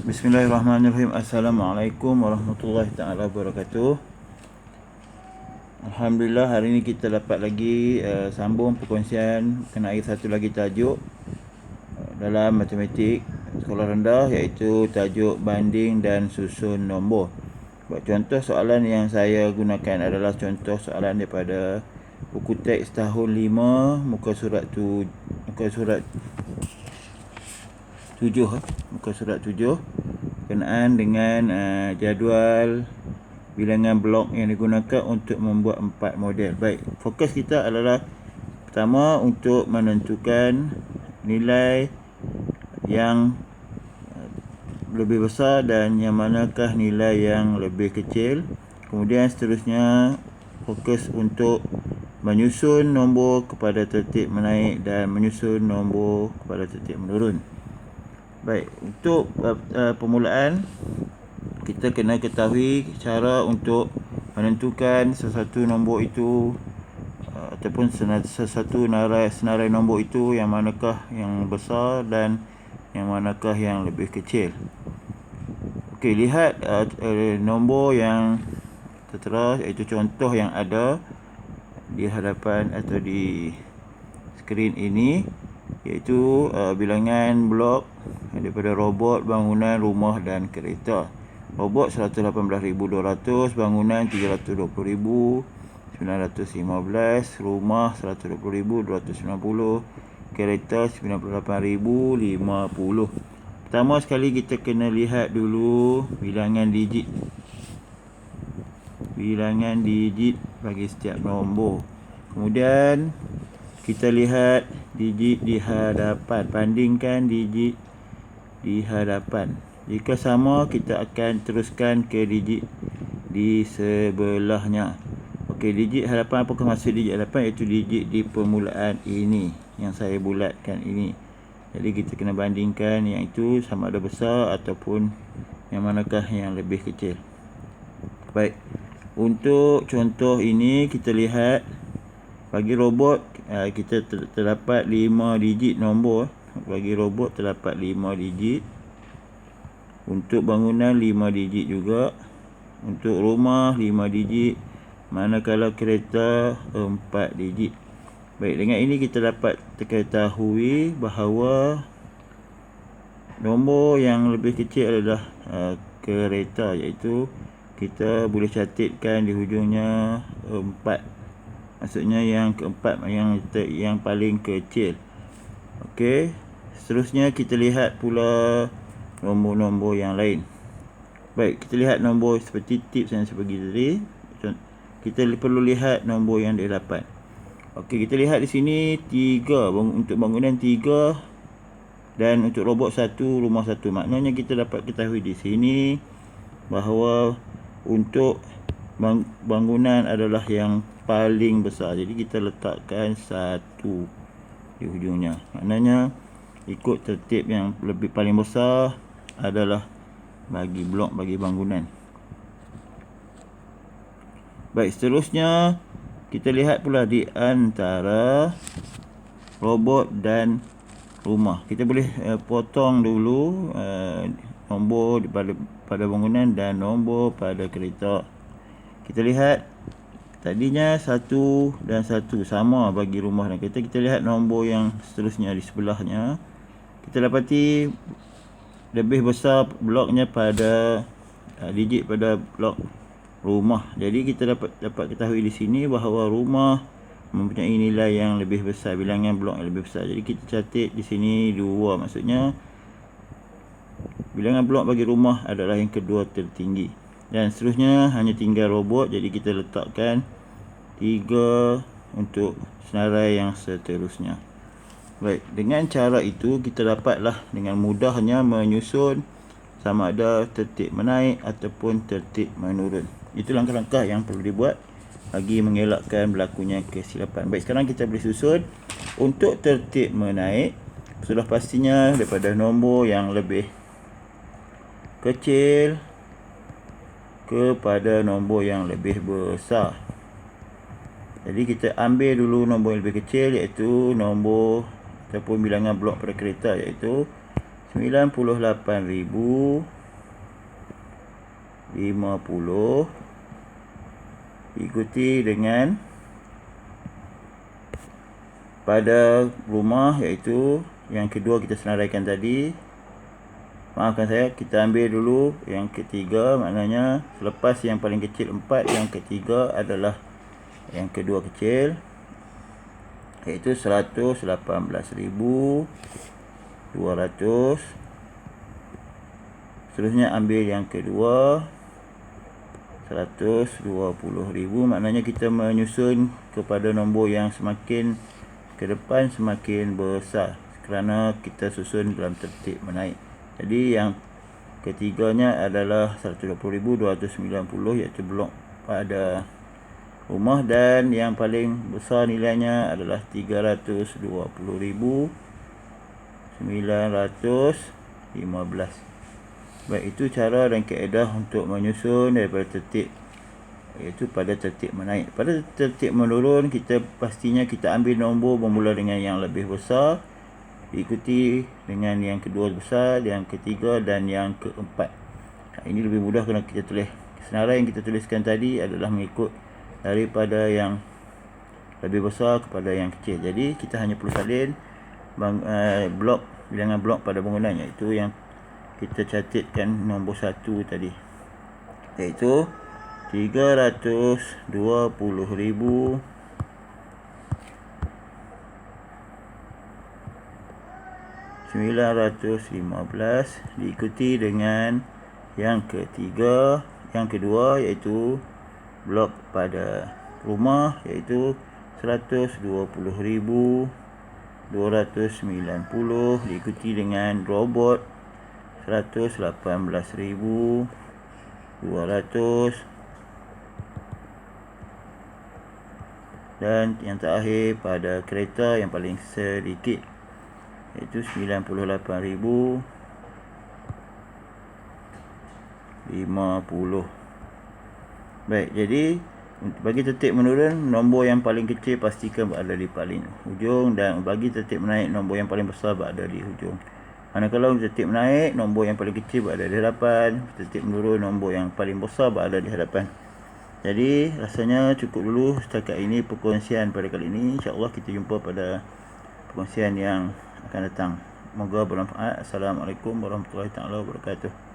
Bismillahirrahmanirrahim. Assalamualaikum warahmatullahi taala wabarakatuh. Alhamdulillah, hari ini kita dapat lagi sambung perkongsian mengenai satu lagi tajuk dalam matematik sekolah rendah, iaitu tajuk banding dan susun nombor. Buat contoh soalan yang saya gunakan adalah contoh soalan daripada buku teks tahun 5 muka surat 7 berkenaan dengan jadual bilangan blok yang digunakan untuk membuat 4 model. Baik, fokus kita adalah pertama untuk menentukan nilai yang lebih besar dan yang manakah nilai yang lebih kecil. Kemudian seterusnya fokus untuk menyusun nombor kepada tertib menaik dan menyusun nombor kepada tertib menurun. Baik, untuk permulaan kita kena ketahui cara untuk menentukan sesuatu nombor itu ataupun sesuatu senarai nombor itu yang manakah yang besar dan yang manakah yang lebih kecil. Okey, lihat nombor yang tertera, iaitu contoh yang ada di hadapan atau di skrin ini, iaitu bilangan blok daripada robot, bangunan, rumah dan kereta. Robot 118,200, bangunan 320,915, rumah 120,290, kereta 98,050. Pertama sekali kita kena lihat dulu bilangan digit bagi setiap nombor. Kemudian kita lihat digit di hadapan, bandingkan digit di hadapan. Jika sama, kita akan teruskan ke digit di sebelahnya. Okey, digit hadapan, apakah maksud digit hadapan? Iaitu digit di permulaan ini yang saya bulatkan ini. Jadi kita kena bandingkan yang itu sama ada besar ataupun yang manakah yang lebih kecil. Baik, untuk contoh ini kita lihat bagi robot kita terdapat 5 digit nombor. Bagi robot terdapat 5 digit. Untuk bangunan 5 digit juga. Untuk rumah 5 digit. Manakala kereta 4 digit. Baik, dengan ini kita dapat ketahui bahawa nombor yang lebih kecil adalah kereta, iaitu kita boleh catatkan di hujungnya 4. Maksudnya yang keempat, yang paling kecil. Okey, seterusnya kita lihat pula nombor-nombor yang lain. Baik, kita lihat nombor seperti tips yang saya bagi tadi. Kita perlu lihat nombor yang didapat. Okey, kita lihat di sini 3 untuk bangunan 3 dan untuk robot 1, rumah 1. Maknanya kita dapat ketahui di sini bahawa untuk bangunan adalah yang paling besar. Jadi kita letakkan 1 di hujungnya. Maknanya ikut tertib yang lebih paling besar adalah bagi blok, bagi bangunan. Baik, seterusnya kita lihat pula di antara robot dan rumah. Kita boleh potong dulu nombor pada bangunan dan nombor pada kereta. Kita lihat tadinya 1 dan 1 sama bagi rumah dan kereta. Kita lihat nombor yang seterusnya di sebelahnya. Kita dapati lebih besar bloknya pada digit pada blok rumah. Jadi kita dapat ketahui di sini bahawa rumah mempunyai nilai yang lebih besar, bilangan blok yang lebih besar. Jadi kita catat di sini 2, maksudnya bilangan blok bagi rumah adalah yang kedua tertinggi. Dan seterusnya hanya tinggal robot, jadi kita letakkan 3 untuk senarai yang seterusnya. Baik, dengan cara itu kita dapatlah dengan mudahnya menyusun sama ada tertib menaik ataupun tertib menurun. Itu langkah-langkah yang perlu dibuat bagi mengelakkan berlakunya kesilapan. Baik, sekarang kita boleh susun. Untuk tertib menaik, sudah pastinya daripada nombor yang lebih kecil kepada nombor yang lebih besar. Jadi kita ambil dulu nombor yang lebih kecil, iaitu nombor ataupun bilangan blok pada kereta, iaitu 98,050 diikuti dengan pada rumah, iaitu yang kedua kita senaraikan tadi. Maafkan saya, kita ambil dulu yang ketiga, maknanya selepas yang paling kecil 4, yang ketiga adalah yang kedua kecil, iaitu 118,200. Seterusnya ambil yang kedua 120,000, maknanya kita menyusun kepada nombor yang semakin ke depan semakin besar kerana kita susun dalam tertib menaik. Jadi yang ketiganya adalah 120,290, iaitu blok pada rumah, dan yang paling besar nilainya adalah 320,915. Baik, itu cara dan kaedah untuk menyusun daripada tertib, iaitu pada tertib menaik. Pada tertib menurun, kita pastinya kita ambil nombor bermula dengan yang lebih besar, diikuti dengan yang kedua besar, yang ketiga dan yang keempat. Ini lebih mudah kerana kita tulis. Senarai yang kita tuliskan tadi adalah mengikut daripada yang lebih besar kepada yang kecil. Jadi kita hanya perlu salin blok, bilangan blok pada bangunan, iaitu yang kita catatkan nombor 1 tadi, iaitu 320,915 diikuti dengan yang ketiga, yang kedua, iaitu blok pada rumah, iaitu 120,290 diikuti dengan robot 118,200, dan yang terakhir pada kereta yang paling sedikit, iaitu 98,050. Baik, jadi bagi tertib menurun, nombor yang paling kecil pastikan berada di paling hujung, dan bagi tertib menaik, nombor yang paling besar berada di hujung. Manakala tertib menaik, nombor yang paling kecil berada di hadapan, tertib menurun, nombor yang paling besar berada di hadapan. Jadi rasanya cukup dulu setakat ini perkongsian pada kali ini. InsyaAllah kita jumpa pada perkongsian yang akan datang. Semoga bermanfaat. Assalamualaikum warahmatullahi wabarakatuh.